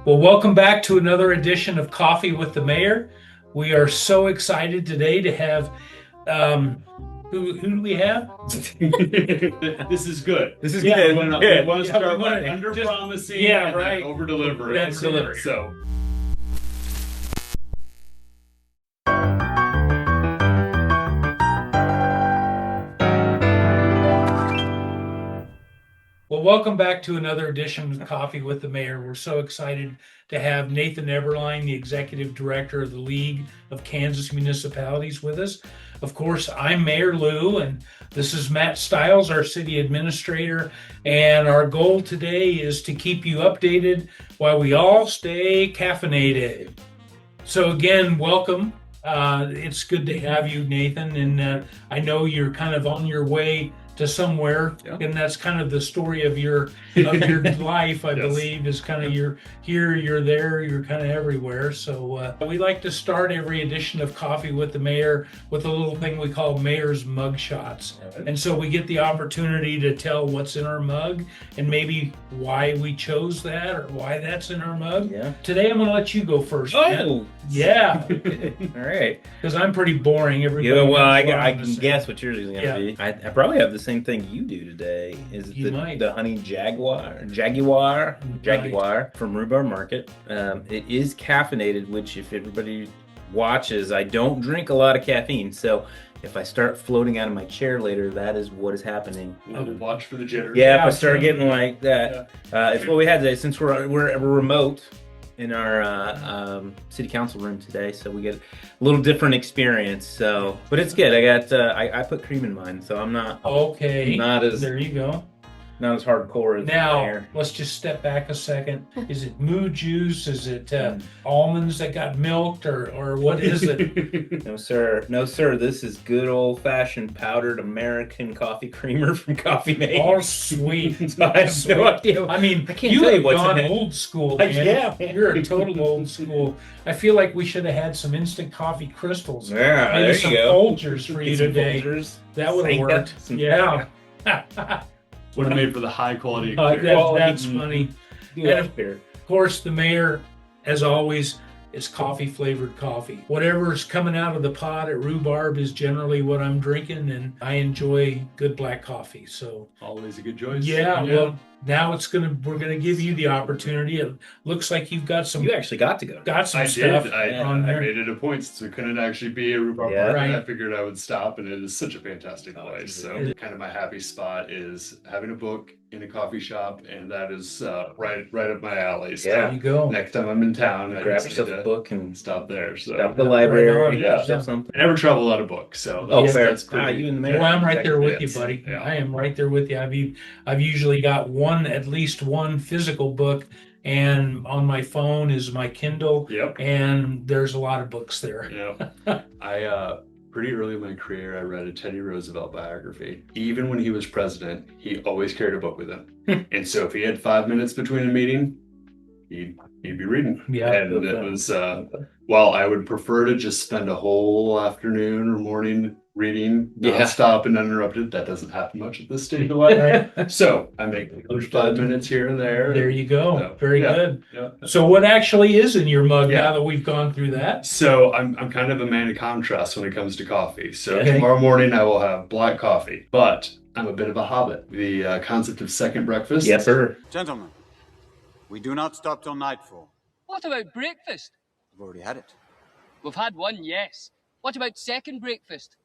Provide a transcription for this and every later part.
Well, welcome back to another edition of Coffee with the Mayor. We are so excited today to have, who do we have? This is good. This is Yeah, good. We want to start we wanna under just- promising yeah, and right. over delivering. That's it. So Well, welcome back to another edition of Coffee with the Mayor. We're so excited to have Nathan Eberline, the Executive Director of the League of Kansas Municipalities, with us. Of course, I'm Mayor Lou, and this is Matt Stiles, our City Administrator. And our goal today is to keep you updated while we all stay caffeinated. So again, welcome. It's good to have you, Nathan. And I know you're kind of on your way to somewhere, Yeah. and that's kind of the story of your life, I Yes. believe, is kind of you're here, you're there, you're kind of everywhere. So we like to start every edition of Coffee with the Mayor with a little thing we call Mayor's Mug Shots. And so we get the opportunity to tell what's in our mug and maybe why we chose that or why that's in our mug. Yeah. Today I'm going to let you go first. Matt. Oh, Yeah, all right. because I'm pretty boring. Everybody Yeah, well, knows what I I'm can gonna say. guess what yours is going to Yeah. be. I probably have the same thing you do today. Is You might. the honey jaguar from Rhubarb Market. It is caffeinated, which if everybody watches, I don't drink a lot of caffeine. So if I start floating out of my chair later, that is what is happening. watch for the jitters. Yeah, if Yeah, I start sure. getting like that, it's what we had today. Since we're remote in our city council room today, so we get a little different experience. So, but it's good. I got I put cream in mine, so I'm not Okay, not as there you go. hardcore as Now, there. let's just step back a second. Is it moo juice? Is it almonds that got milked, or what is it? No sir, no sir. This is good old fashioned powdered American coffee creamer from Coffee Mate. All sweet. I have no idea. I mean, I can't you tell you have what's in gone it. old school, man. Yeah, man. You're a total old school. I feel like we should have had some instant coffee crystals. Yeah, Maybe there some you go. Folgers for you Get some today. Folgers. That would have Sank worked. up some- Yeah. Would have made for the high quality. That's funny. Yeah, And Of course, the mayor, as always, is coffee flavored coffee. Whatever's coming out of the pot at Rhubarb is generally what I'm drinking, and I enjoy good black coffee. So Always a good choice. yeah, well, now we're gonna give you the opportunity. It looks like you've got some You actually got to go. some I stuff did. I on there. made it a point since we couldn't actually be a Rhubarb Yeah. Market. Right. I figured I would stop, and it is such a fantastic Oh, place. it's So, really- kind of my happy spot is having a book in a coffee shop, and that is right up my alley. So, Yeah. There you go. next time I'm in town, I Grab just yourself need a to book and stop there. So, stop at the Right library. on, Get yeah. yourself something. I never travel without a book. So, Oh, that's, fair. that's pretty. You and the mayor. Well, I'm right there with you, Yes. buddy. Yeah. I am right there with you. I've usually got at least one physical book, and on my phone is my Kindle, Yep. and there's a lot of books there. Yeah. I pretty early in my career, I read a Teddy Roosevelt biography. Even when he was president, he always carried a book with him. And so if he had 5 minutes between a meeting, he'd be reading. Yeah. And it was while I would prefer to just spend a whole afternoon or morning reading Yeah. nonstop and uninterrupted, that doesn't happen much at this stage of life. So I make those 5 minutes here and there. There you go. So, Very yeah. good. Yeah. So what actually is in your mug Yeah. now that we've gone through that? So I'm kind of a man of contrast when it comes to coffee. So Okay. tomorrow morning I will have black coffee, but I'm a bit of a hobbit. The concept of second breakfast. Yes, sir. Gentlemen, we do not stop till nightfall. What about breakfast? We've already had it. We've had one, yes. What about second breakfast?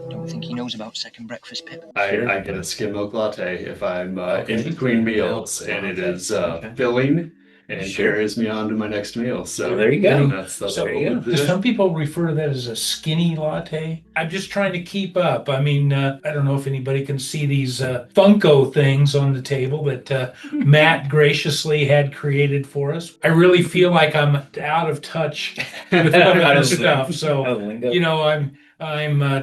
Don't think he knows about second breakfast, Pip. I get a skim milk latte if I'm in between meals, and it is Okay. filling and Sure. carries me on to my next meal. So There you go. That's So what we'll do. some people refer to that as a skinny latte. I'm just trying to keep up. I mean, I don't know if anybody can see these Funko things on the table that Matt graciously had created for us. I really feel like I'm out of touch with some of this stuff. So, you know, I'm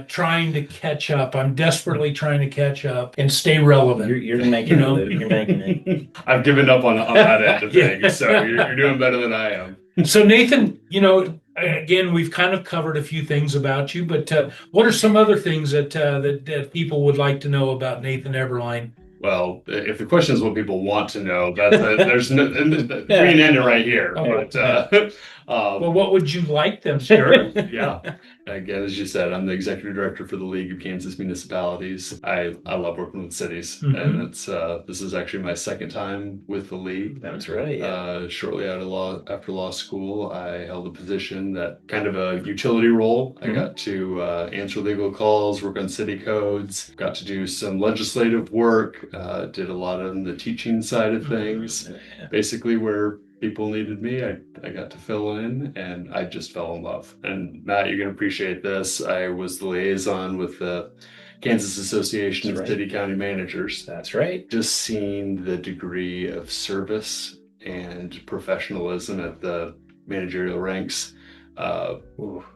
trying to catch up. I'm desperately trying to catch up and stay relevant. You're making You know? it. You're making it. I've given up on that end of Yeah. things, so you're doing better than I am. So Nathan, you know, again, we've kind of covered a few things about you, but what are some other things that people would like to know about Nathan Eberline? Well, if the question is what people want to know, there's no, we can end it right here. But Well, what would you like them to sure, do? yeah. Again, as you said, I'm the executive director for the League of Kansas Municipalities. I love working with cities, and it's this is actually my second time with the league. That's right. Yeah. Shortly after law school, I held a position that kind of a utility role. I got to answer legal calls, work on city codes, got to do some legislative work, did a lot on the teaching side of things. Basically, where people needed me, I got to fill in, and I just fell in love. And Matt, you're going to appreciate this. I was the liaison with the Kansas Association of City County Managers. That's right. Just seeing the degree of service and professionalism at the managerial ranks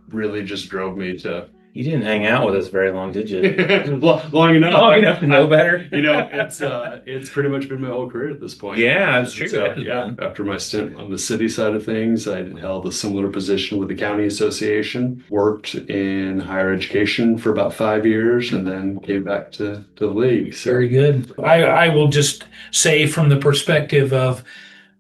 really just drove me to. You didn't hang out with us very long, did you? Long enough. Long enough to know better. It's pretty much been my whole career at this point. Yeah, that's true. So, yeah, after my stint on the city side of things, I held a similar position with the county association, worked in higher education for about 5 years, and then came back to the league. So, Very good. I will just say, from the perspective of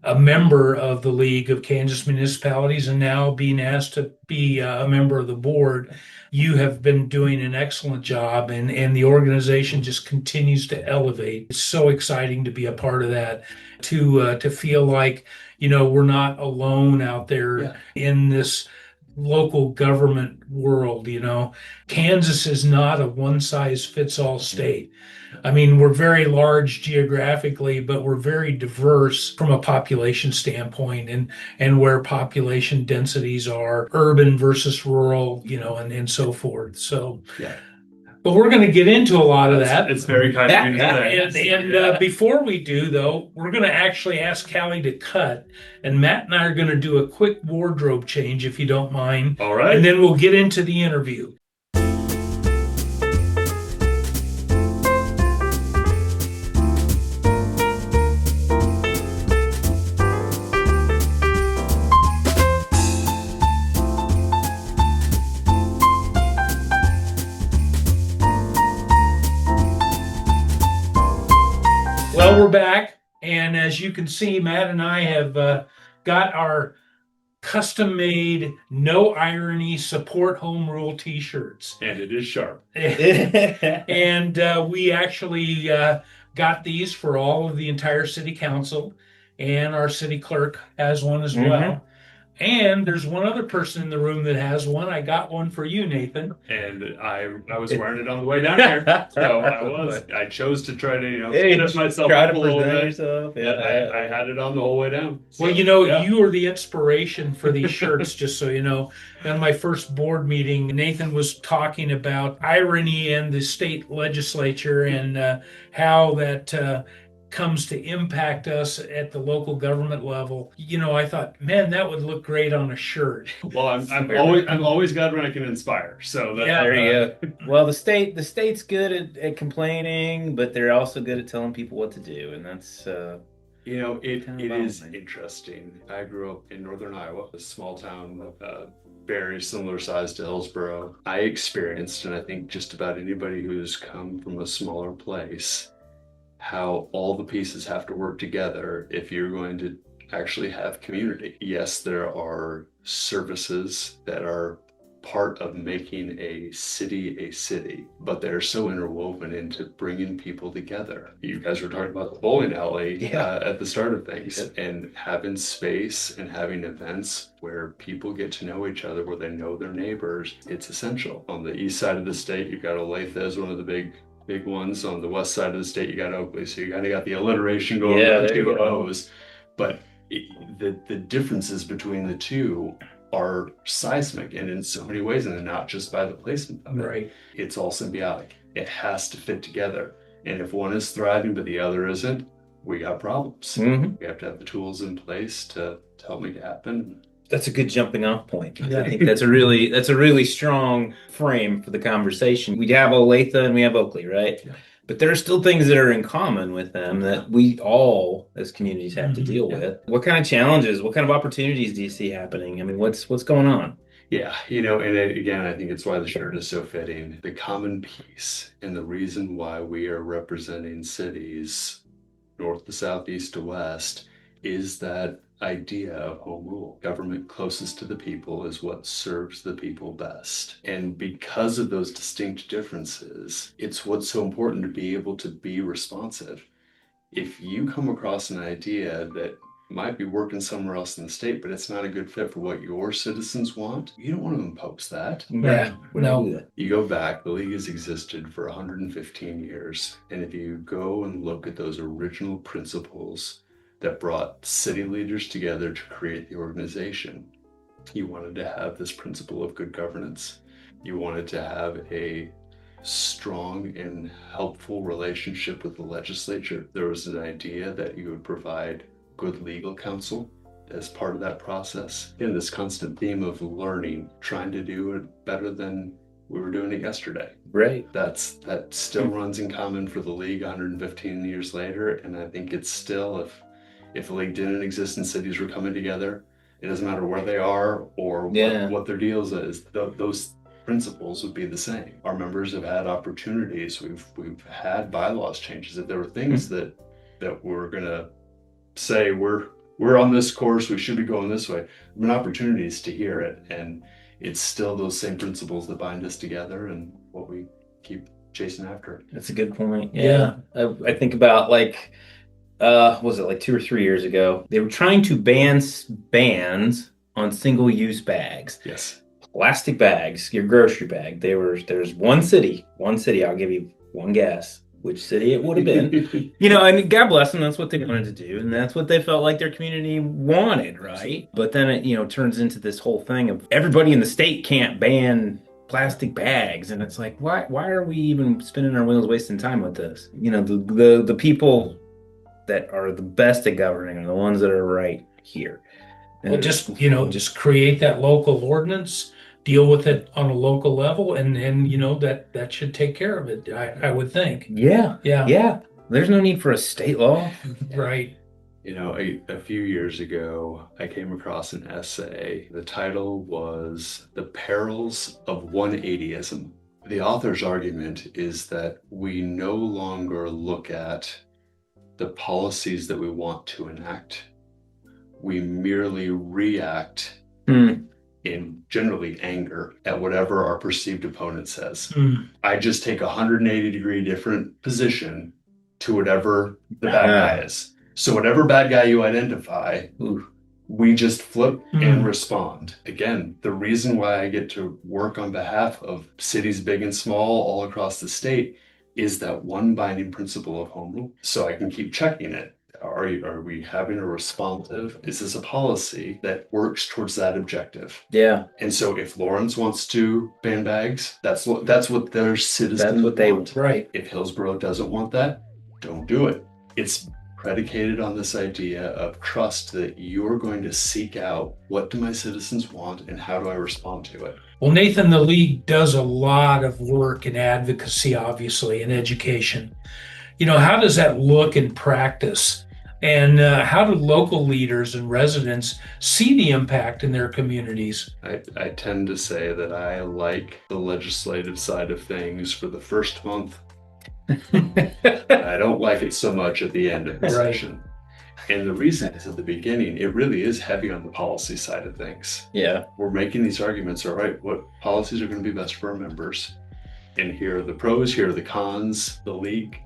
a member of the League of Kansas Municipalities and now being asked to be a member of the board, you have been doing an excellent job, and the organization just continues to elevate. It's so exciting to be a part of that, to feel like, we're not alone out there in this local government world. Kansas is not a one-size-fits-all state. I mean, we're very large geographically, but we're very diverse from a population standpoint, and where population densities are urban versus rural, and so forth. So, but we're going to get into a lot of that. It's very kind of you to say. And before we do, though, we're going to actually ask Callie to cut, and Matt and I are going to do a quick wardrobe change, if you don't mind. All right. And then we'll get into the interview. Well, we're back, and as you can see, Matt and I have got our custom-made No Irony Support Home Rule t-shirts. And it is sharp. And we actually got these for all of the entire city council, and our city clerk has one as well. And there's one other person in the room that has one. I got one for you, Nathan. And I was wearing it on the way down here. So I chose to try to, set myself try up to a little present bit. yourself. I had it on the whole way down. So, Well, you were the inspiration for these shirts, just so you know. In my first board meeting, Nathan was talking about irony in the state legislature and how that comes to impact us at the local government level. I thought, man, that would look great on a shirt. Well, I'm always glad when I can inspire. So There you go. Well, the state's good at complaining, but they're also good at telling people what to do, and that's it is interesting. I grew up in northern Iowa, a small town, very similar size to Hillsboro. I experienced, and I think just about anybody who's come from a smaller place, how all the pieces have to work together if you're going to actually have community. Yes, there are services that are part of making a city, but they're so interwoven into bringing people together. You guys were talking about the bowling alley at the start of things, and having space and having events where people get to know each other, where they know their neighbors. It's essential. On the east side of the state, you've got Olathe as one of the big ones. On the west side of the state, you got Oakley, so you kind of got the alliteration going with the two O's. But the differences between the two are seismic, and in so many ways, and not just by the placement of it. Right. It's all symbiotic. It has to fit together, and if one is thriving but the other isn't, we got problems. We have to have the tools in place to help make it happen. That's a good jumping off point. I think that's a really strong frame for the conversation. We have Olathe and we have Oakley, right? Yeah. But there are still things that are in common with them that we all as communities have to deal with. What kind of challenges, what kind of opportunities do you see happening? I mean, what's going on? Yeah, again, I think it's why the shirt is so fitting. The common piece and the reason why we are representing cities north to south, east to west, is that idea of home rule. Government closest to the people is what serves the people best. And because of those distinct differences, it's what's so important to be able to be responsive. If you come across an idea that might be working somewhere else in the state, but it's not a good fit for what your citizens want, you don't want to impose that. Yeah, no. You go back, the league has existed for 115 years. And if you go and look at those original principles that brought city leaders together to create the organization, you wanted to have this principle of good governance. You wanted to have a strong and helpful relationship with the legislature. There was an idea that you would provide good legal counsel as part of that process. And this constant theme of learning, trying to do it better than we were doing it yesterday. Right. That still runs in common for the league 115 years later. And I think it's still, if the league didn't exist and cities were coming together, it doesn't matter where they are or what their deals is, those principles would be the same. Our members have had opportunities. We've had bylaws changes. If there were things that we're gonna say we're on this course, we should be going this way, there have been opportunities to hear it, and it's still those same principles that bind us together and what we keep chasing after. That's a good point. Yeah. I think about was it like 2 or 3 years ago? They were trying to ban bans on single-use bags. Yes. Plastic bags, your grocery bag. There's one city, I'll give you one guess which city it would have been. And God bless them, that's what they wanted to do, and that's what they felt like their community wanted, right? But then it turns into this whole thing of everybody in the state can't ban plastic bags, and it's like, why are we even spinning our wheels wasting time with this? The people that are the best at governing are the ones that are right here. And Well, just create that local ordinance, deal with it on a local level, and that should take care of it, I would think. Yeah. There's no need for a state law. Right. A few years ago, I came across an essay. The title was The Perils of 180ism. The author's argument is that we no longer look at the policies that we want to enact. We merely react in generally anger at whatever our perceived opponent says. I just take a 180-degree different position to whatever the bad guy is. So whatever bad guy you identify, we just flip and respond. Again, the reason why I get to work on behalf of cities big and small all across the state is that one binding principle of home rule. So I can keep checking it. Are we having a responsive? Is this a policy that works towards that objective? Yeah. And so if Lawrence wants to ban bags, that's what their citizens want. Right. If Hillsboro doesn't want that, don't do it. It's predicated on this idea of trust that you're going to seek out what do my citizens want and how do I respond to it. Well, Nathan, the league does a lot of work in advocacy, obviously, and education. How does that look in practice? And how do local leaders and residents see the impact in their communities? I tend to say that I like the legislative side of things for the first month. I don't like it so much at the end of the session. And the reason is at the beginning, it really is heavy on the policy side of things. Yeah. We're making these arguments, all right, what policies are going to be best for our members? And here are the pros, here are the cons. The league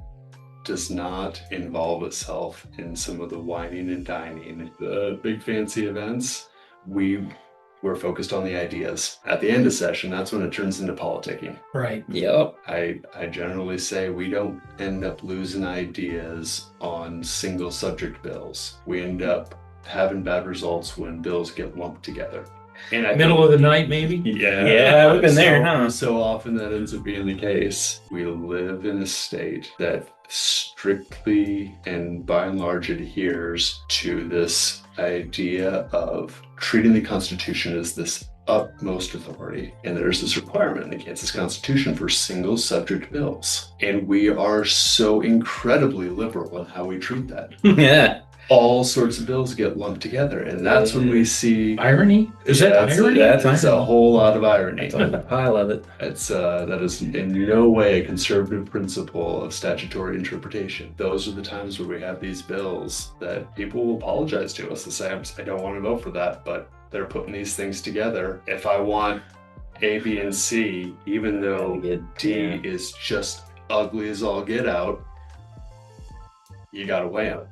does not involve itself in some of the whining and dining, the big fancy events. We're focused on the ideas. At the end of session, that's when it turns into politicking. Right. Yep. I generally say we don't end up losing ideas on single subject bills. We end up having bad results when bills get lumped together. And Middle of the night, maybe? Yeah, we've been there, huh? So often that ends up being the case. We live in a state that strictly and by and large adheres to this idea of treating the Constitution as this utmost authority. And there's this requirement in the Kansas Constitution for single subject bills. And we are so incredibly liberal in how we treat that. Yeah. all sorts of bills get lumped together, and that's when we see Irony? Is that irony? That's It's a irony. whole lot of irony. That's a pile of it. It's that is in no way a conservative principle of statutory interpretation. Those are the times where we have these bills that people will apologize to us and say, I don't want to vote for that, but they're putting these things together. If I want A, B, and C, even though D is just ugly as all get out, you gotta weigh them.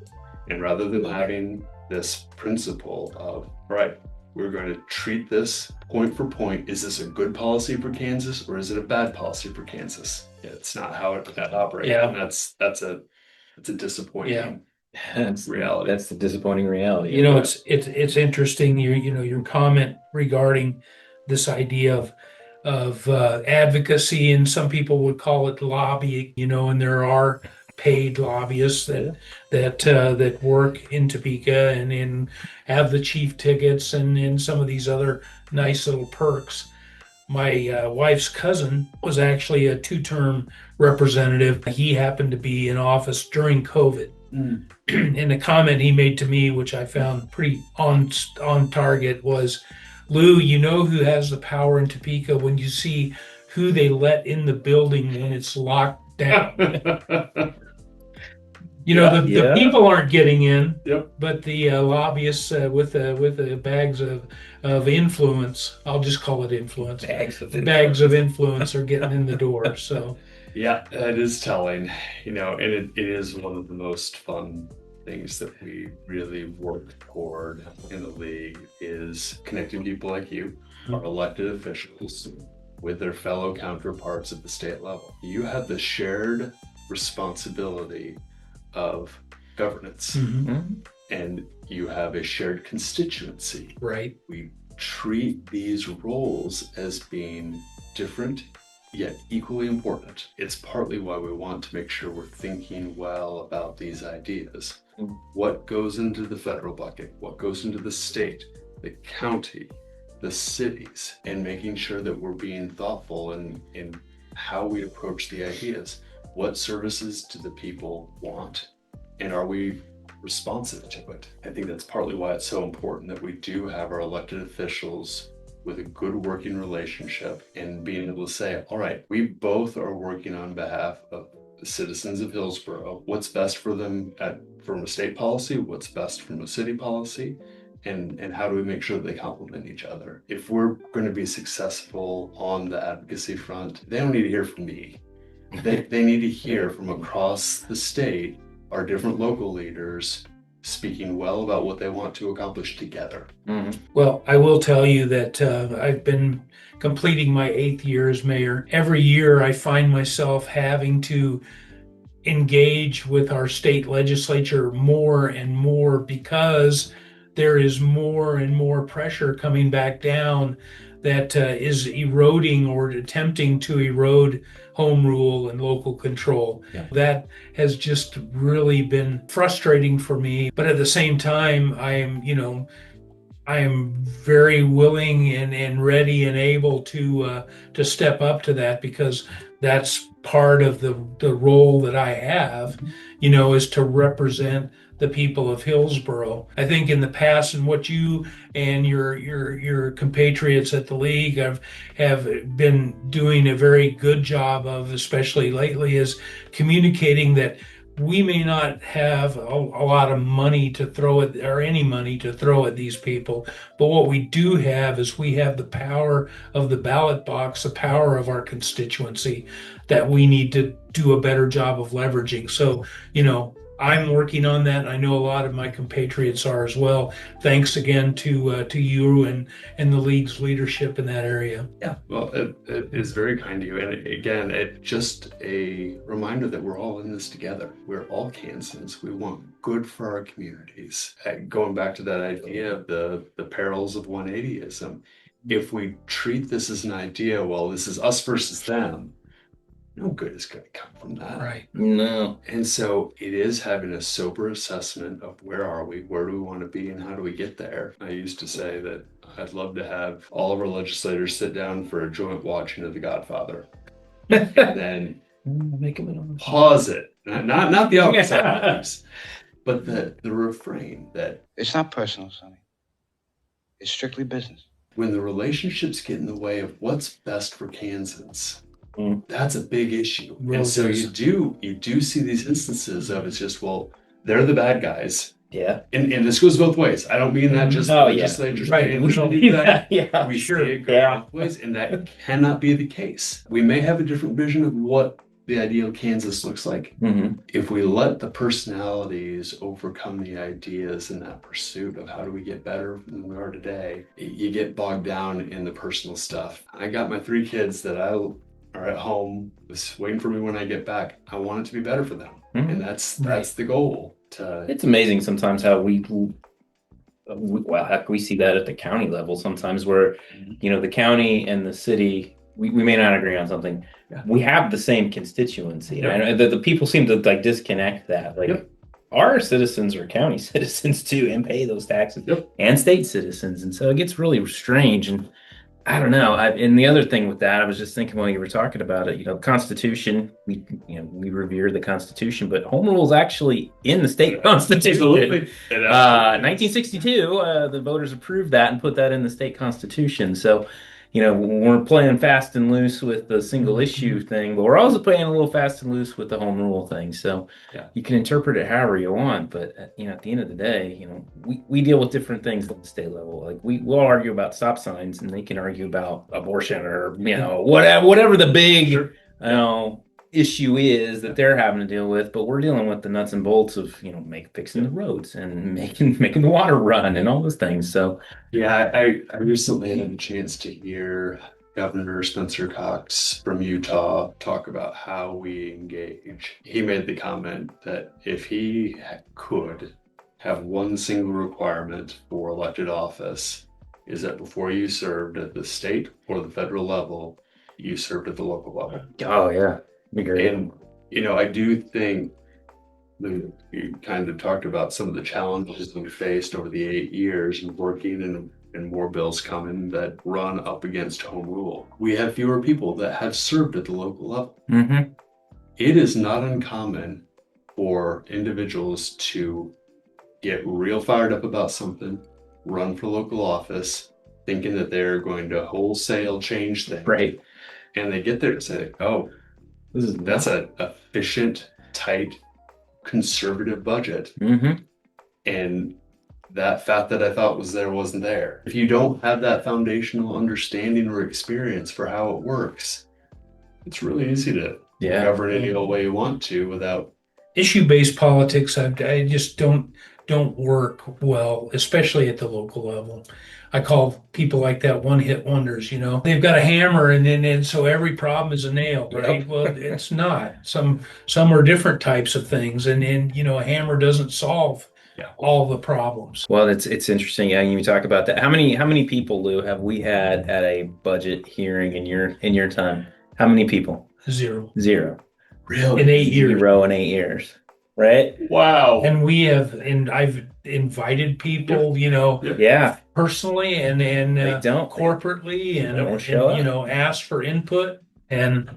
And rather than having this principle of, right, we're going to treat this point for point. Is this a good policy for Kansas or is it a bad policy for Kansas? It's not how it operates. Yeah. And that's a disappointing reality. That's the disappointing reality. You know, it's interesting. Your comment regarding this idea of advocacy, and some people would call it lobbying. And there are paid lobbyists that work in Topeka and have the chief tickets and some of these other nice little perks. My wife's cousin was actually a 2-term representative. He happened to be in office during COVID. And the comment he made to me, which I found pretty on target, was, Lou, you know who has the power in Topeka when you see who they let in the building when it's locked down. The people aren't getting in, but the lobbyists with the bags of influence, I'll just call it influence, bags of influence are getting in the door. So yeah, that is telling, and it is one of the most fun things that we really work toward in the league is connecting people like you, our elected officials, with their fellow counterparts at the state level. You have the shared responsibility of governance, and you have a shared constituency. Right. We treat these roles as being different yet equally important. It's partly why we want to make sure we're thinking well about these ideas. What goes into the federal bucket? What goes into the state, the county, the cities, and making sure that we're being thoughtful in how we approach the ideas. What services do the people want? And are we responsive to it? I think that's partly why it's so important that we do have our elected officials with a good working relationship and being able to say, all right, we both are working on behalf of the citizens of Hillsboro. What's best for them from a state policy? What's best from a city policy? And how do we make sure that they complement each other? If we're going to be successful on the advocacy front, they don't need to hear from me. They need to hear from across the state, our different local leaders speaking well about what they want to accomplish together. Well, I will tell you that I've been completing my 8th year as mayor. Every year I find myself having to engage with our state legislature more and more because there is more and more pressure coming back down that is eroding or attempting to erode home rule and local control. That has just really been frustrating for me. But at the same time, I am very willing and ready and able to step up to that, because that's part of the role that I have, is to represent the people of Hillsboro. I think in the past, and what you and your compatriots at the league have been doing a very good job of, especially lately, is communicating that we may not have a lot of money to throw at, or any money to throw at these people, but what we do have is we have the power of the ballot box, the power of our constituency that we need to do a better job of leveraging. So, I'm working on that. I know a lot of my compatriots are as well. Thanks again to you and the league's leadership in that area. Yeah, well, it is very kind of you. And again, it's just a reminder that we're all in this together. We're all Kansans. We want good for our communities. Going back to that idea of the perils of 180ism, if we treat this as an idea, well, this is us versus them, no good is going to come from that. Right. No. And so it is having a sober assessment of where are we, where do we want to be, and how do we get there. I used to say that I'd love to have all of our legislators sit down for a joint watching of The Godfather. And then Make them pause it. Not the opposite, But the refrain that It's not personal, Sonny. It's strictly business. when the relationships get in the way of what's best for Kansans, Mm. that's a big issue. Real And so is. you do see these instances of it's just, well, they're the bad guys. Yeah. And this goes both ways. I don't mean that just Oh, the yeah. legislature Right. saying We we don't do need that. Yeah. We Sure. see it go Yeah. both ways, and that cannot be the case. We may have a different vision of what the ideal Kansas looks like. Mm-hmm. If we let the personalities overcome the ideas in that pursuit of how do we get better than we are today, you get bogged down in the personal stuff. I got my 3 kids that are at home, just waiting for me when I get back. I want it to be better for them, Mhm. and that's the goal. It's amazing sometimes how heck, we see that at the county level sometimes where, the county and the city, we may not agree on something. Yeah. We have the same constituency. Yep. And the people seem to like disconnect that. Like Yep. our citizens are county citizens too and pay those taxes Yep. and state citizens. And so it gets really strange. And I don't know. And the other thing with that, I was just thinking while you were talking about it, Constitution, we revere the Constitution, but home rule is actually in the state Constitution. Absolutely. 1962, the voters approved that and put that in the state Constitution. So, we're playing fast and loose with the single issue thing, but we're also playing a little fast and loose with the home rule thing. So Yeah. you can interpret it however you want, but at the end of the day, we deal with different things at the state level. Like we'll argue about stop signs and they can argue about abortion or, whatever the big, Sure. issue is that they're having to deal with, but we're dealing with the nuts and bolts of, fixing the roads and making the water run and all those things. So Yeah, I recently had a chance to hear Governor Spencer Cox from Utah talk about how we engage. He made the comment that if he could have one single requirement for elected office, is that before you served at the state or the federal level, you served at the local level. oh yeah, be great. And, I do think you kind of talked about some of the challenges that we faced over the 8 years and working and more bills coming that run up against home rule. We have fewer people that have served at the local level. Mm-hmm. It is not uncommon for individuals to get real fired up about something, run for local office, thinking that they're going to wholesale change things. Right. And they get there and say, oh, that's an efficient, tight, conservative budget. Mm-hmm. And that fat that I thought was there wasn't there. If you don't have that foundational understanding or experience for how it works, it's really easy to govern any old way you want to without Issue-based politics, I just don't work well, especially at the local level. I call people like that one-hit wonders. They've got a hammer, and so every problem is a nail, right? Yep. Well, it's not. Some are different types of things, and a hammer doesn't solve all the problems. Well, it's interesting. Yeah, you talk about that. How many people, Lou, have we had at a budget hearing in your time? How many people? Zero. really In 8 years. 0 in 8 years, right? wow. And I've invited people, Yeah, personally and they don't. corporately and, They don't show up. ask for input and,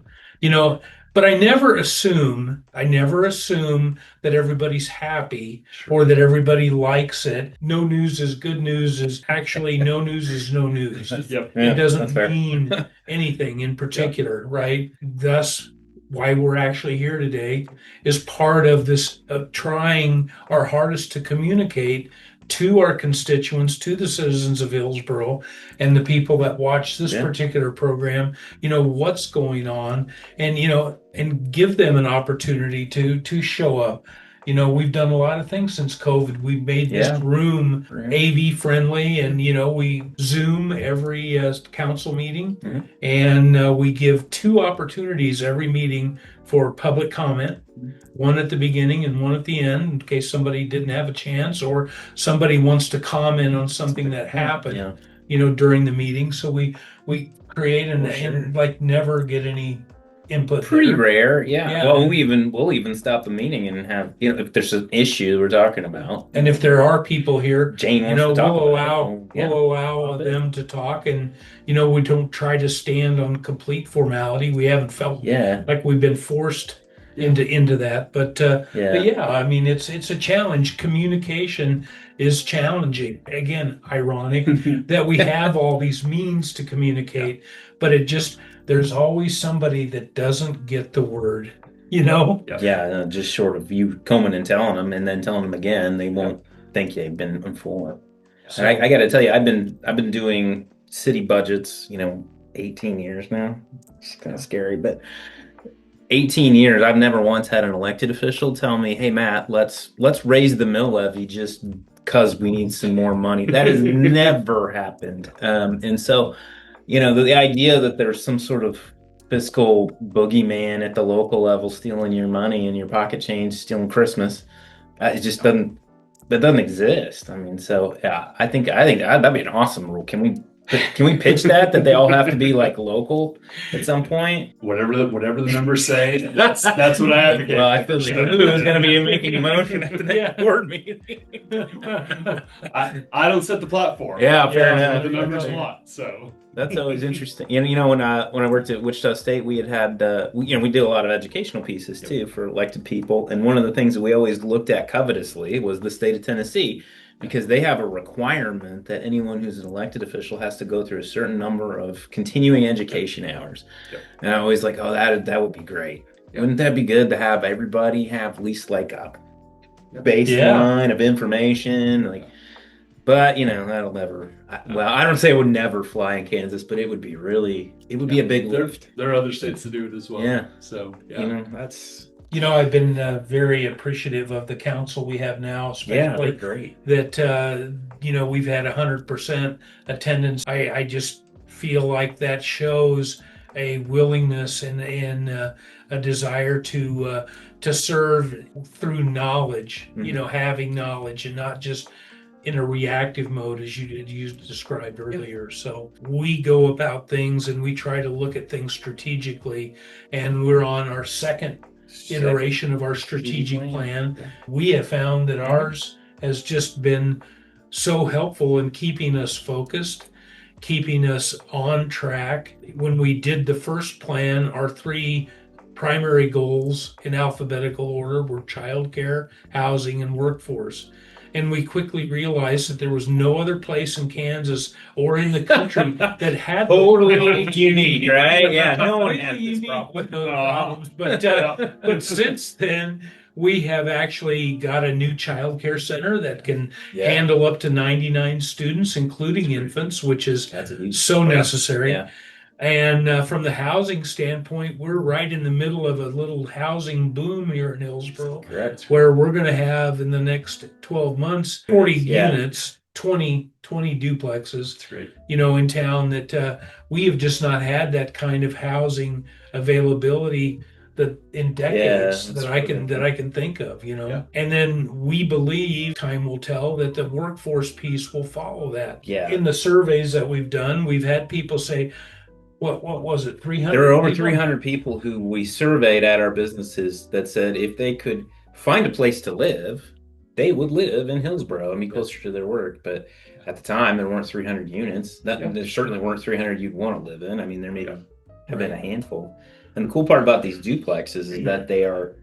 but I never assume that everybody's happy or that everybody likes it. No news is good news is actually no news is no news. Yep. Yeah, It that's doesn't fair. mean anything in particular, right? Thus, why we're actually here today is part of this trying our hardest to communicate to our constituents, to the citizens of Hillsboro and the people that watch this particular program, what's going on and give them an opportunity to show up. We've done a lot of things since COVID. We've made this room AV friendly and, we Zoom every council meeting and we give 2 opportunities every meeting for public comment, one at the beginning and one at the end in case somebody didn't have a chance or somebody wants to comment on something that happened, during the meeting. So we create and like never get any input. Pretty there. rare, yeah. Yeah. Well, we'll even stop the meeting and have if there's an issue we're talking about. And if there are people here, Jane wants to talk we'll about it. we'll allow them to talk, and we don't try to stand on complete formality. We haven't felt like we've been forced into that. But Yeah. yeah, I mean, it's a challenge. Communication is challenging. Again, ironic that we have all these means to communicate, but there's always somebody that doesn't get the word, you know? Yeah, just short of you coming and telling them, and then telling them again, they won't think they've been informed. So, And I got to tell you, I've been doing city budgets, 18 years now. It's kind of scary, but 18 years, I've never once had an elected official tell me, "Hey, Matt, let's raise the mill levy just because we need some more money." That has never happened. And so, the idea that there's some sort of fiscal boogeyman at the local level stealing your money and your pocket change, stealing Christmas, it just doesn't exist. I mean, so yeah, I think that'd be an awesome rule. Can we pitch that they all have to be like local at some point? Whatever the numbers say, that's what I advocate. Well, I feel like who's going to be making a motion at the next board meeting? I don't set the platform. Yeah, fair That's enough. what the members want. So That's always interesting. When I worked at Wichita State, we had we did a lot of educational pieces too for elected people, and one of the things that we always looked at covetously was the state of Tennessee, because they have a requirement that anyone who's an elected official has to go through a certain number of continuing education hours. Yep. And I always like, oh, that would be great. Yep. Wouldn't that be good to have everybody have at least like a baseline of information, like? But that'll never. I don't say it would never fly in Kansas, but it would be be a big lift. There are other states that do it as well. Yeah. So yeah. That's I've been very appreciative of the council we have now, especially great. that we've had 100% attendance. I just feel like that shows a willingness and a desire to serve through knowledge. Mm-hmm. Having knowledge and not just in a reactive mode, as you described earlier. So we go about things and we try to look at things strategically, and we're on our second iteration of our strategic plan. We have found that ours has just been so helpful in keeping us focused, keeping us on track. When we did the first plan, our 3 primary goals in alphabetical order were childcare, housing, and workforce. And we quickly realized that there was no other place in Kansas or in the country that had Totally unique, right? Yeah, no one has this problem. with those problems. But since then, we have actually got a new child care center that can handle up to 99 students, including infants, which is That's a huge so necessary. Yeah. And from the housing standpoint, we're right in the middle of a little housing boom here in Hillsboro, Correct. where we're going to have in the next 12 months 40 units, 20 duplexes. That's great. In town, that we have just not had that kind of housing availability that in decades that I can think of. And then we believe time will tell that the workforce piece will follow that. Yeah. In the surveys that we've done, we've had people say, what was it, 300? There were over 300 people who we surveyed at our businesses that said if they could find a place to live, they would live in Hillsboro and be closer to their work. But at the time, there weren't 300 units. There certainly weren't 300 you'd want to live in. I mean, there may have been a handful. And the cool part about these duplexes is that they are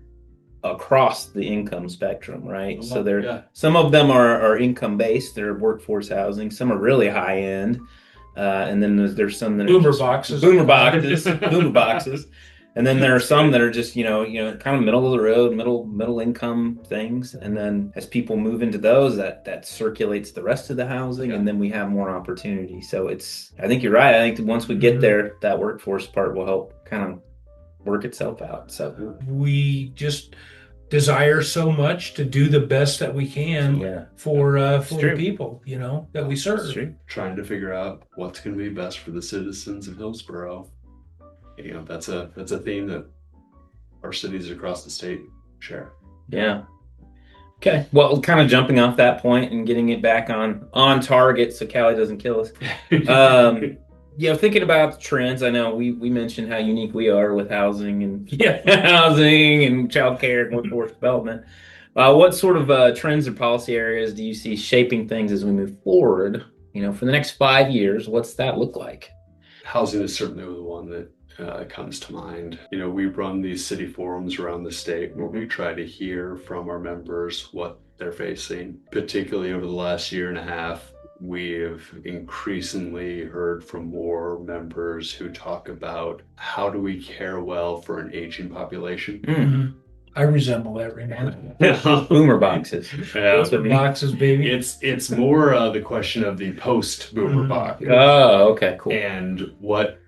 across the income spectrum, right? So some of them are income based. They're workforce housing. Some are really high end. And then there's some that are boomer boxes. And then there are some that are just, kind of middle of the road, middle income things. And then as people move into those, that circulates the rest of the housing, and then we have more opportunity. So I think you're right. I think once we get there, that workforce part will help kind of work itself out. So we just desire so much to do the best that we can for the people, that we serve. Trying to figure out what's going to be best for the citizens of Hillsboro. That's a theme that our cities across the state share. Yeah. Okay. Well, kind of jumping off that point and getting it back on target so Callie doesn't kill us. Thinking about trends, I know we mentioned how unique we are with housing and housing and childcare and workforce development. What sort of trends or policy areas do you see shaping things as we move forward? For the next 5 years, what's that look like? Housing is certainly the one that comes to mind. We run these city forums around the state where we try to hear from our members what they're facing. Particularly over the last year and a half, we've increasingly heard from more members who talk about how do we care well for an aging population. Mhm. I resemble that right now. Boomer boxes. Yeah. That's what we need. Boxes, baby. It's more the question of the post-boomer box. Oh, okay, cool. And what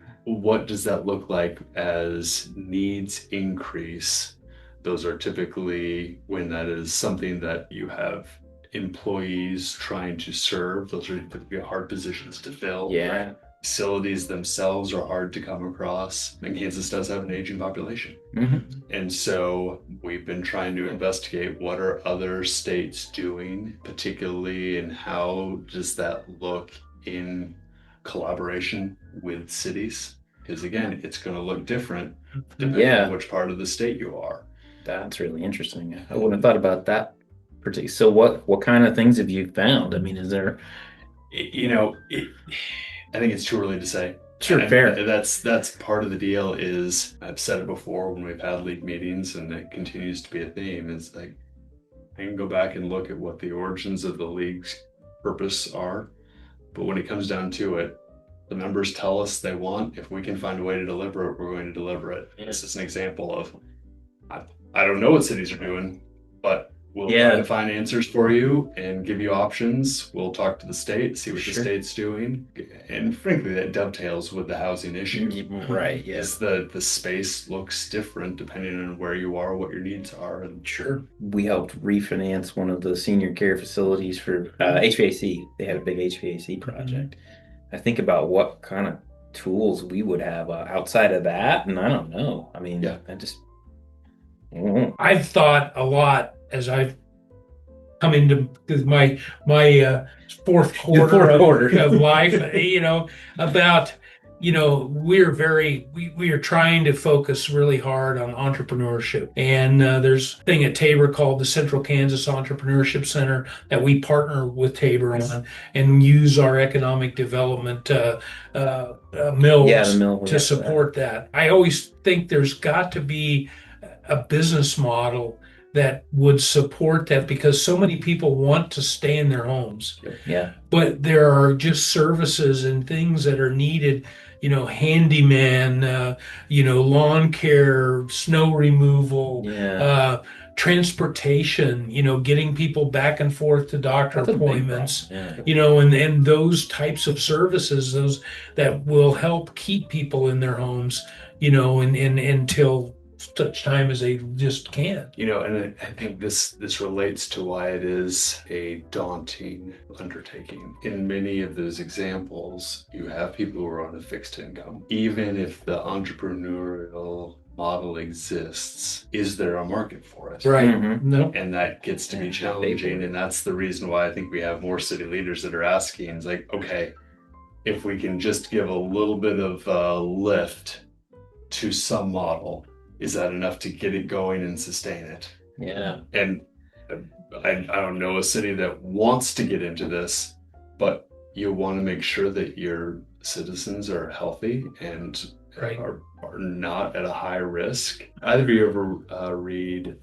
does that look like as needs increase? Those are typically when that is something that you have employees trying to serve. Those are typically hard positions to fill. Yeah. Facilities themselves are hard to come across. And Kansas does have an aging population. Mm-hmm. And so we've been trying to investigate what are other states doing, particularly, and how does that look in collaboration with cities? Because again, it's going to look different depending on which part of the state you are. That's really interesting. I wouldn't have thought about that. So what kind of things have you found? I mean, is there... I think it's too early to say. Sure, fair. That's part of the deal. Is I've said it before when we've had league meetings, and it continues to be a theme. Is like I can go back and look at what the origins of the league's purpose are, but when it comes down to it, the members tell us they want. If we can find a way to deliver it, we're going to deliver it. Yeah. This is an example of I don't know what cities are doing, but we'll try to find answers for you and give you options. We'll talk to the state, see what the state's doing. And frankly, that dovetails with the housing issue. Right, yes. The space looks different depending on where you are, what your needs are. And we helped refinance one of the senior care facilities for HVAC. They had a big HVAC project. I think about what kind of tools we would have outside of that, and I don't know. I mean, I've thought a lot as I've come into my fourth quarter of life, about, we are trying to focus really hard on entrepreneurship. And there's a thing at Tabor called the Central Kansas Entrepreneurship Center that we partner with Tabor on and use our economic development mills to support that. I always think there's got to be a business model that would support that, because so many people want to stay in their homes. Yeah. But there are just services and things that are needed, handyman, lawn care, snow removal, transportation, getting people back and forth to doctor appointments, and those types of services, those that will help keep people in their homes, and until such time as they just can't. And I think this relates to why it is a daunting undertaking. In many of those examples, you have people who are on a fixed income. Even if the entrepreneurial model exists, is there a market for it? Right. No. And that gets to be challenging. And that's the reason why I think we have more city leaders that are asking, it's like, okay, if we can just give a little bit of a lift to some model, is that enough to get it going and sustain it? Yeah. And I don't know a city that wants to get into this, but you want to make sure that your citizens are healthy and are not at a high risk. Either of you ever read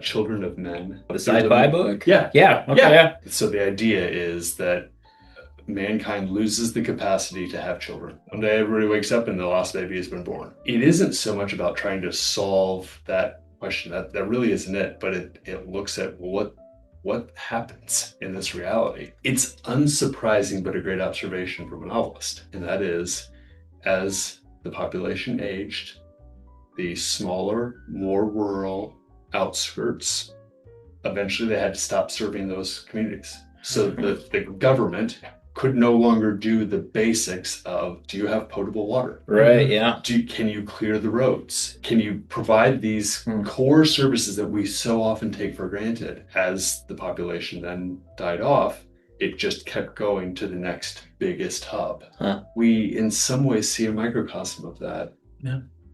Children of Men? The sci-fi book? Yeah. Yeah. Okay. Yeah. So the idea is that mankind loses the capacity to have children. One day everybody wakes up and the last baby has been born. It isn't so much about trying to solve that question. That really isn't it, but it looks at what happens in this reality. It's unsurprising, but a great observation from a novelist. And that is, as the population aged, the smaller, more rural outskirts, eventually they had to stop serving those communities. So the government could no longer do the basics of, do you have potable water? Right, yeah. Can you clear the roads? Can you provide these core services that we so often take for granted? As the population then died off, it just kept going to the next biggest hub. We, in some ways, see a microcosm of that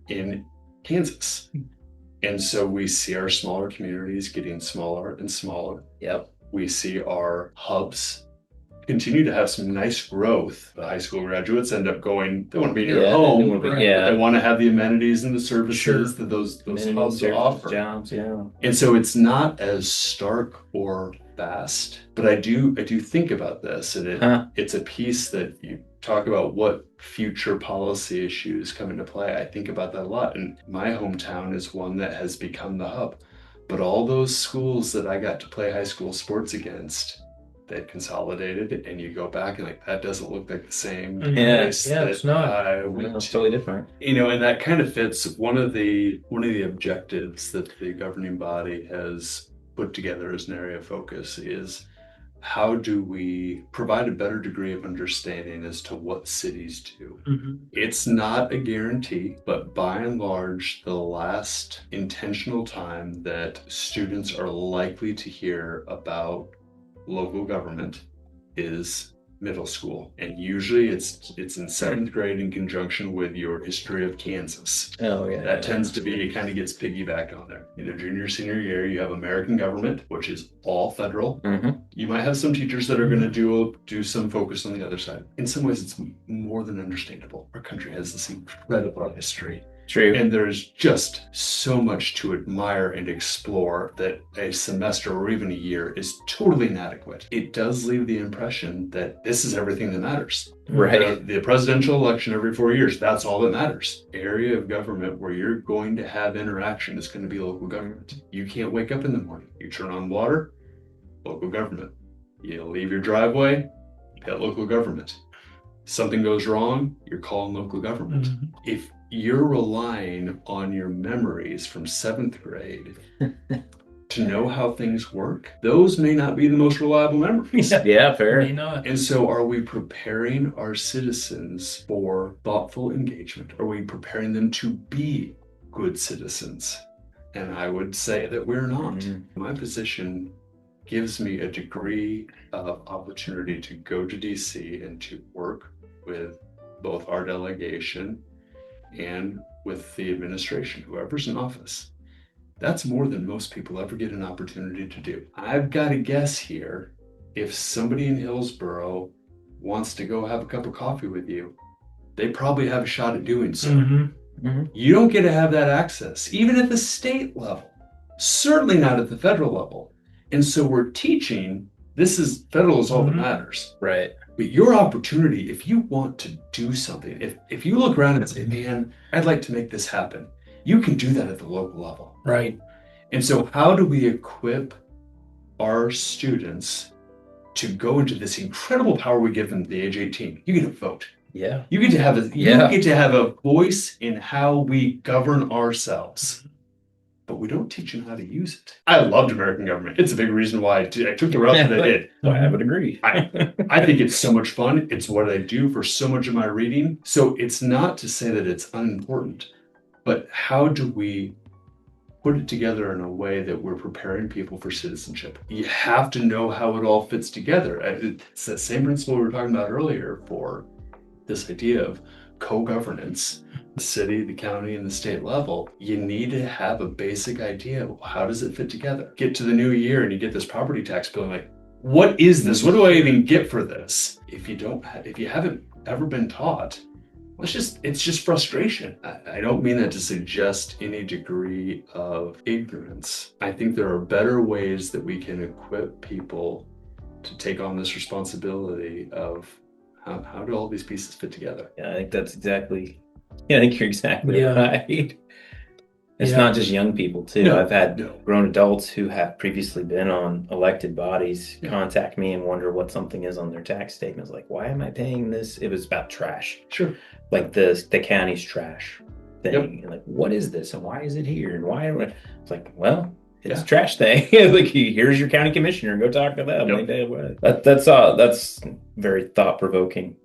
in Kansas. And so we see our smaller communities getting smaller and smaller. Yep. We see our hubs continue to have some nice growth. The high school graduates end up going, they want to be near Yeah, home, they wanna be- but yeah. they want to have the amenities and the services Sure. that those Minimum hubs service offer. jobs, yeah. And so it's not as stark or fast, but I do think about this, and it's a piece that you talk about what future policy issues come into play. I think about that a lot, and my hometown is one that has become the hub. But all those schools that I got to play high school sports against, they consolidated, and you go back and like that doesn't look like the same Yeah. place Yeah, that it's not. I went No, it's to. totally different. And that kind of fits one of the objectives that the governing body has put together as an area of focus is how do we provide a better degree of understanding as to what cities do. Mhm. It's not a guarantee, but by and large, the last intentional time that students are likely to hear about local government is middle school, and usually it's in 7th grade in conjunction with your history of Kansas. Oh yeah. That tends to be, it kind of gets piggybacked on there. Either junior, senior year, you have American government, which is all federal. Mm-hmm. You might have some teachers that are going to do some focus on the other side. In some ways, it's more than understandable. Our country has this incredible history. True. And there's just so much to admire and explore that a semester or even a year is totally inadequate. It does leave the impression that this is everything that matters. Right. The presidential election every 4 years, that's all that matters. Area of government where you're going to have interaction is going to be local government. You can't wake up in the morning. You turn on water, local government. You leave your driveway, got local government. Something goes wrong, you're calling local government. Mhm. If you're relying on your memories from 7th grade to know how things work, those may not be the most reliable memories. Yeah, fair. May not. And so are we preparing our citizens for thoughtful engagement? Are we preparing them to be good citizens? And I would say that we're not. Mhm. My position gives me a degree of opportunity to go to DC and to work with both our delegation and with the administration, whoever's in office. That's more than most people ever get an opportunity to do. I've got to guess here, if somebody in Hillsboro wants to go have a cup of coffee with you, they probably have a shot at doing so. Mhm. Mm-hmm. You don't get to have that access, even at the state level, certainly not at the federal level. And so we're teaching, federal is all that matters. Right. But your opportunity, if you want to do something, if you look around and say, man, I'd like to make this happen, you can do that at the local level. Right. And so how do we equip our students to go into this incredible power we give them at the age 18? You get to vote. Yeah. You get to have Yeah. you get to have a voice in how we govern ourselves. But we don't teach them how to use it. I loved American government. It's a big reason why I took the route that I did. I would agree. I think it's so much fun. It's what I do for so much of my reading. So it's not to say that it's unimportant, but how do we put it together in a way that we're preparing people for citizenship? You have to know how it all fits together. It's that same principle we were talking about earlier for this idea of co-governance. The city, the county, and the state level, you need to have a basic idea of how does it fit together. Get to the new year and you get this property tax bill and like, what is this? What do I even get for this? If you haven't ever been taught, it's just frustration. I don't mean that to suggest any degree of ignorance. I think there are better ways that we can equip people to take on this responsibility of how do all these pieces fit together? Yeah, I think I think you're exactly Yeah. right. It's Yeah. not just young people too. No, I've had no. grown adults who have previously been on elected bodies contact me and wonder what something is on their tax statements. Like, why am I paying this? It was about trash, Sure. like the county's trash thing. Yep. And like, what is this and why is it here? And why? It's like, well, it's Yeah. a trash thing. Like, here's your county commissioner. Go talk to them. Yep. That's very thought provoking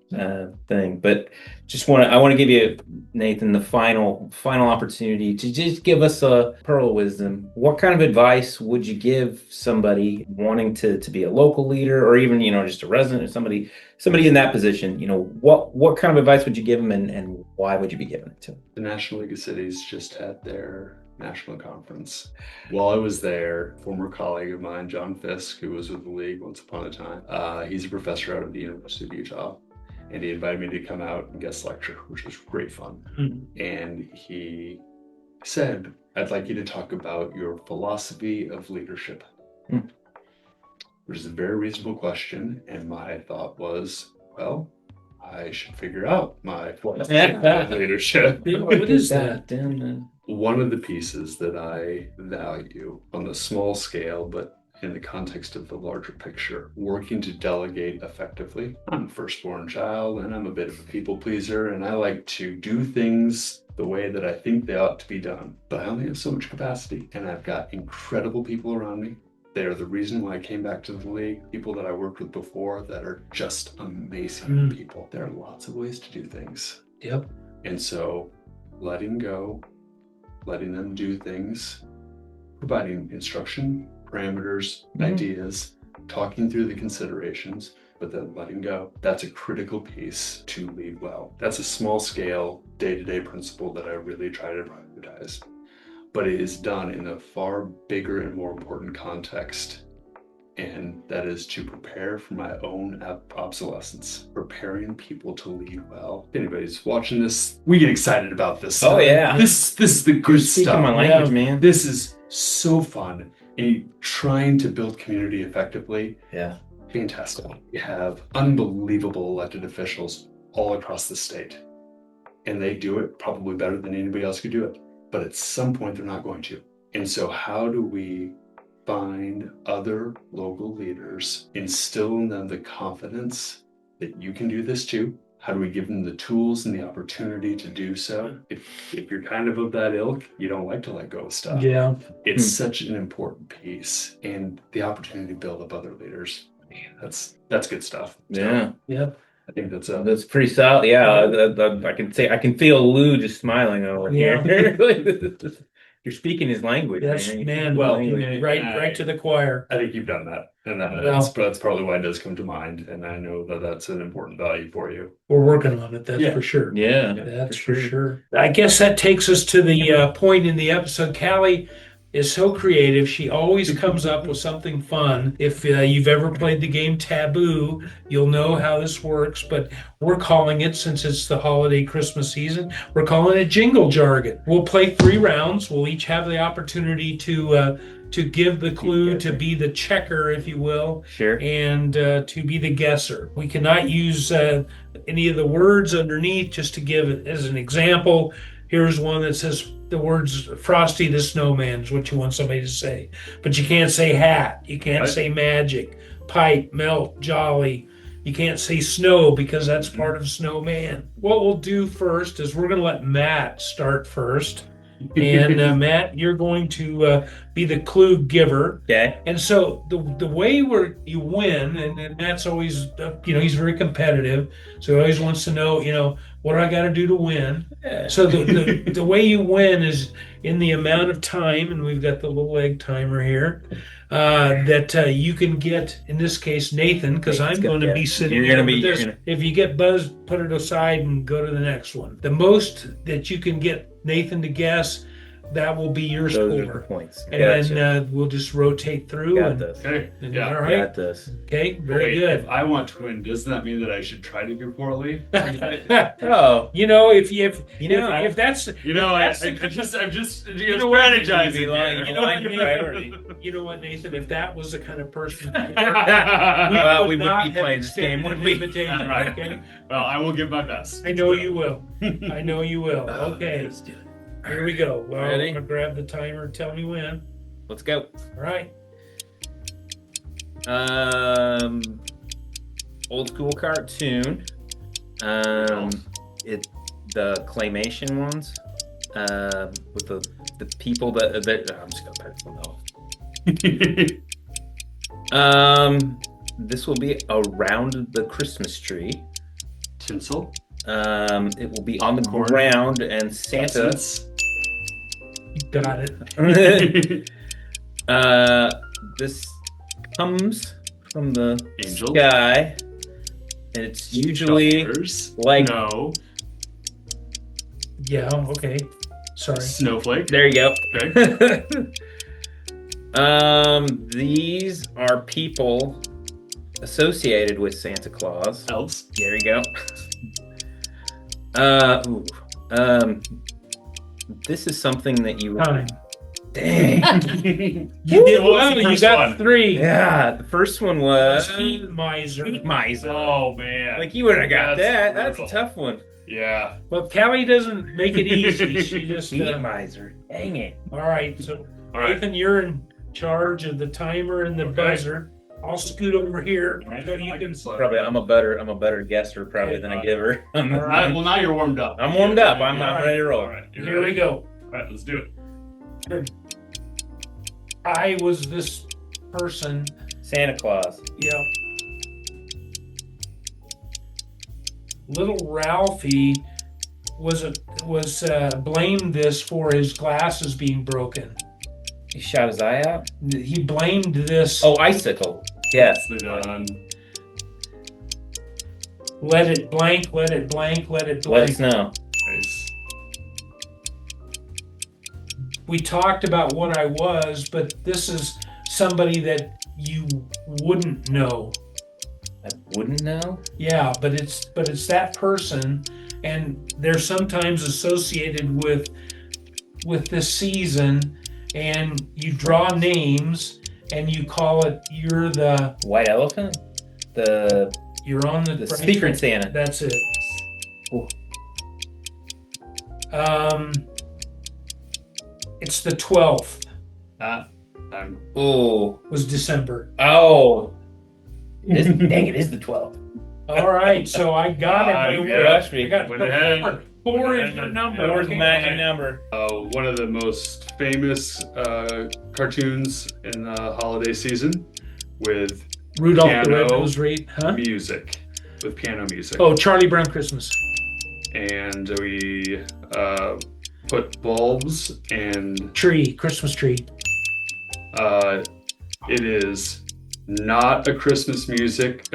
thing. But I want to give you, Nathan, the final opportunity to just give us a pearl of wisdom. What kind of advice would you give somebody wanting to be a local leader, or even just a resident, or somebody in that position? What kind of advice would you give them, and why would you be giving it to them? The National League of Cities just had their national conference. While I was there, former colleague of mine, John Fisk, who was with the league once upon a time, he's a professor out of the University of Utah, and he invited me to come out and guest lecture, which was great fun. And he said, I'd like you to talk about your philosophy of leadership, which is a very reasonable question. And my thought was, well, I should figure out my philosophy of leadership. What is that? One of the pieces that I value on the small scale, but in the context of the larger picture, working to delegate effectively. I'm a firstborn child and I'm a bit of a people pleaser, and I like to do things the way that I think they ought to be done. But I only have so much capacity, and I've got incredible people around me. They are the reason why I came back to the league. People that I worked with before that are just amazing people. There are lots of ways to do things. Yep. And so letting go, letting them do things, providing instruction, parameters, ideas, talking through the considerations, but then letting go. That's a critical piece to lead well. That's a small scale, day-to-day principle that I really try to prioritize. But it is done in a far bigger and more important context. And that is to prepare for my own obsolescence, preparing people to lead well. If anybody's watching this, we get excited about this stuff. Oh, yeah. This is the good Speaking stuff. my language, man. This is so fun. And trying to build community effectively. Yeah. Fantastic. We have unbelievable elected officials all across the state. And they do it probably better than anybody else could do it. But at some point, they're not going to. And so how do we find other local leaders, instill in them the confidence that you can do this too? How do we give them the tools and the opportunity to do so? If you're kind of that ilk, you don't like to let go of stuff. Yeah. It's such an important piece, and the opportunity to build up other leaders. Man, that's good stuff. So Yeah. Yep. I think that's That's pretty solid. Yeah, I can feel Lou just smiling over here. You're speaking his language. Yes, man. man. Well, right to the choir. I think you've done that, and that's probably why it does come to mind. And I know that that's an important value for you. We're working on it. That's Yeah. for sure. Yeah, That's for sure. I guess that takes us to the point in the episode. Callie is so creative. She always comes up with something fun. If you've ever played the game Taboo, you'll know how this works. But we're calling it, since it's the holiday Christmas season, we're calling it jingle jargon. We'll play 3 rounds. We'll each have the opportunity to give the clue, to be the checker, if you will. Sure. And to be the guesser. We cannot use any of the words underneath. Just to give it as an example, here's one that says the words Frosty the Snowman is what you want somebody to say. But you can't say hat. You can't say magic, pipe, melt, jolly. You can't say snow because that's part of snowman. What we'll do first is we're going to let Matt start first. And Matt, you're going to be the clue giver. Okay. And so the way you win, and Matt's always, he's very competitive. So he always wants to know, what do I got to do to win? So the way you win is in the amount of time, and we've got the little egg timer here, that you can get, in this case, Nathan, because I'm going to be sitting here with this. If you get buzzed, put it aside and go to the next one. The most that you can get Nathan to guess, that will be your Those are score. the points. And then we'll just rotate through. Got this. Okay. And, Yeah. all right. Got this. Okay. Very Wait, good. If I want to win, doesn't that mean that I should try to do poorly? Oh, if that's I'm just strategizing. strategizing. you know what, Nathan, if that was the kind of person Well, we would not be have playing this game, extended wouldn't an we? invitation, Right. okay? Well, I will give my best. I know you will. I know you will. Okay. Here we go. Well, Ready? I'm gonna grab the timer. Tell me when. Let's go. All right. Old school cartoon. The claymation ones. With the people that I'm just gonna pick one off. This will be around the Christmas tree. Tinsel. It will be on the Popcorn. ground, and Santa. Essence. You got it. This comes from the Angel. sky, and it's usually Stars. like No. Yeah. Okay. Sorry. Snowflake. There you go. Okay. These are people associated with Santa Claus. Elves. There you go. This is something that you. Time. Dang. You did What was well. the You first got one? 3. Yeah, the first one was Heat miser. Heat miser. Oh man. Like you would have got that. That's That's a brutal. tough one. Yeah. Well, Callie doesn't make it easy. She just. Heat miser. Dang it. All right. So, All right. Nathan, you're in charge of the timer and the buzzer. I'll scoot over here so you can. Probably I'm a better guesser probably than a giver. All right. Well, now you're warmed up. I'm warmed up. I'm All right. ready to roll. All right. You Here we ready? go. All right. Let's do it. I was this person. Santa Claus. Yeah. Little Ralphie was blamed this for his glasses being broken. He shot his eye out. He blamed this. Oh, icicle. Yes. Nicely done. Let it blank. Let it blank. Let it Let us blank. know. Nice. We talked about what I was, but this is somebody that you wouldn't know. I wouldn't know. Yeah, but it's that person, and they're sometimes associated with this season, and you draw names and you call it. You're White elephant. you're on the Secret Santa. That's it. Ooh. It's the 12th. Oh. Was December. Oh. It is, dang, it is the 12th. All right, so I got it. you crushed me. I got Went ahead. four is your number. Four's the Okay. magic number. One of the most famous cartoons in the holiday season with Rudolph the Piano. Red-Nosed Reindeer, huh? music, with piano music. Oh, Charlie Brown Christmas. And we put bulbs and Tree, Christmas tree. it is not a Christmas music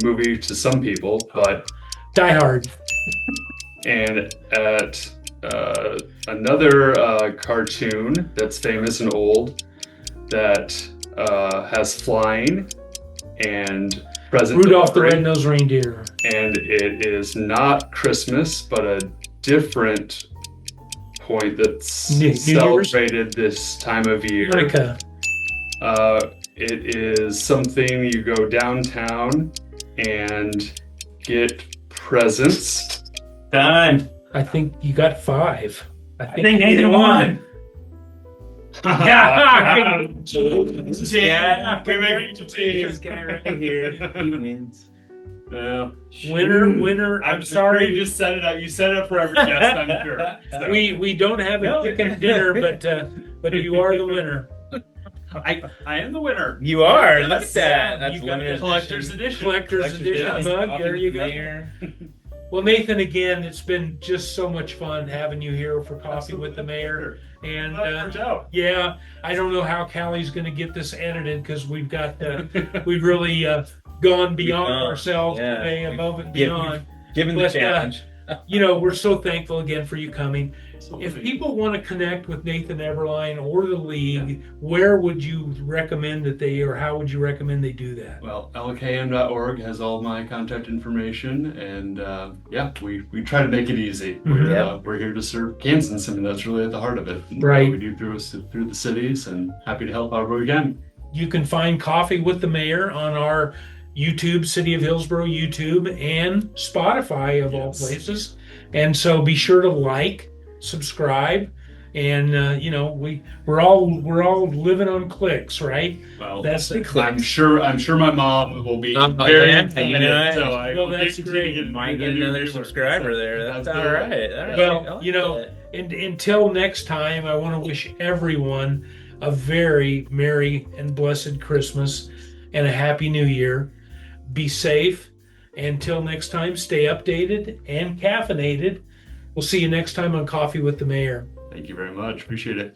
movie to some people, but Die Hard. and at another cartoon that's famous and old that has flying and present Rudolph the delivery. Red-Nosed Reindeer. And it is not Christmas, but a different point that's New Year's? celebrated this time of year. Hanukkah. It is something you go downtown and get presents. Time. I think you got 5. I think Nathan won. Yeah. Yeah. We make it This guy right here. He wins. Yeah. Winner. I'm sorry. You just set it up. You set it up for every guest, I'm sure. So, We don't have a chicken dinner, but you are the winner. I am the winner. You are. Look at that. That's You got limited Collector's edition. Collector's edition mug. There you go. Well, Nathan, again, it's been just so much fun having you here for Coffee with the Mayor. And yeah, I don't know how Callie's going to get this edited because we've really gone beyond ourselves today, above and beyond. Given the But, challenge. We're so thankful again for you coming. If people want to connect with Nathan Eberline or the League, where would you recommend or how would you recommend they do that? Well, lkm.org has all my contact information, and we try to make it easy. We're here to serve Kansans, and that's really at the heart of it. And Right. we do through the cities, and happy to help however we can. You can find Coffee with the Mayor on our YouTube, City of Hillsboro YouTube, and Spotify of all places. And so be sure to subscribe, and we're all living on clicks, right? Well, That's the I'm sure my mom will be Oh, very yeah. excited, so I Well, will that's continue great. to Might get another subscriber there. That's all right. All right. Well, I like that. Until next time, I want to wish everyone a very Merry and blessed Christmas and a Happy New Year. Be safe. Until next time, stay updated and caffeinated. We'll see you next time on Coffee with the Mayor. Thank you very much. Appreciate it.